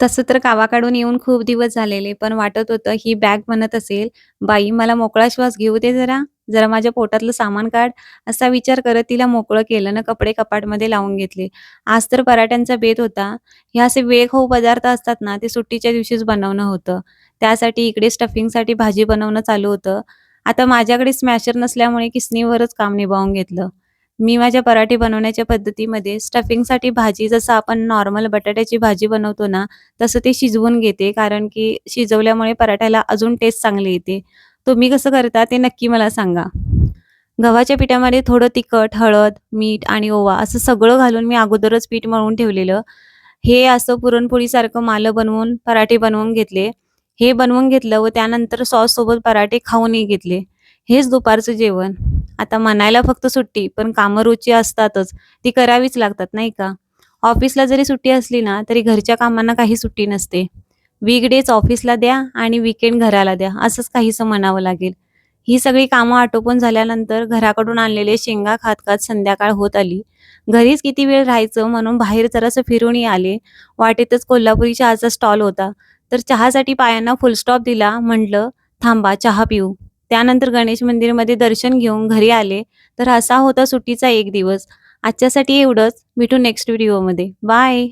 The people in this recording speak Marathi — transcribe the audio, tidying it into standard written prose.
तसं तर गावाकडून येऊन खूप दिवस झालेले, पण वाटत होतं ही बॅग म्हणत असेल, "बाई मला मोकळा श्वास घेऊ दे जरा, जरा माझ्या पोटातलं सामान काढ." असा विचार करत तिला मोकळं केलं ना, कपडे कपाटमध्ये लावून घेतले. आज तर पराठ्यांचा बेत होता. हे असे वेळखाऊ पदार्थ असतात ना, ते सुट्टीच्या दिवशीच बनवणं होतं. त्यासाठी इकडे स्टफिंगसाठी भाजी बनवणं चालू होतं. आता माझ्याकडे स्मॅशर नसल्यामुळे किसणीवरच काम निभावून घेतलं. मी माझ्या पराठे बनवण्याच्या पद्धतीमध्ये स्टफिंगसाठी भाजी जसं आपण नॉर्मल बटाट्याची भाजी बनवतो ना, तसं ते शिजवून घेते, कारण की शिजवल्यामुळे पराठ्याला अजून टेस्ट चांगली येते. तुम्ही कसं करता ते नक्की मला सांगा. गव्हाच्या पिठामध्ये थोडं तिखट, हळद, मीठ आणि ओवा असं सगळं घालून मी अगोदरच पीठ मळून ठेवलेलं. हे असं पुरणपोळीसारखं मालं बनवून पराठे बनवून घेतले. हे बनवून घेतलं व त्यानंतर सॉससोबत पराठे खाऊनही घेतले. हेच दुपारचं जेवण. आता म्हणायला फक्त सुट्टी, पण कामं रोजची असतातच. ती करावीच लागतात नाही का? ऑफिसला जरी सुट्टी असली ना, तरी घरच्या कामांना काही सुट्टी नसते. वीकडेज ऑफिसला द्या आणि वीकेंड घराला द्या, असंच काहीसं म्हणावं लागेल. ही सगळी कामं आटोपून झाल्यानंतर घराकडून आणलेले शेंगा खात-खात संध्याकाळ होत आली. घरीच किती वेळ राहायचं म्हणून बाहेर जरासं फिरूनही आले. वाटेतच कोल्हापुरी चहाचा स्टॉल होता. तर चहासाठी पायांना फुल स्टॉप दिला. म्हटलं, "थांबा, चहा पिऊ." त्यानंतर गणेश मंदिरमध्ये दर्शन घेऊन घरी आले. तर असा होता सुट्टीचा एक दिवस. आजच्यासाठी एवढंच. भेटू नेक्स्ट व्हिडिओमध्ये. बाय.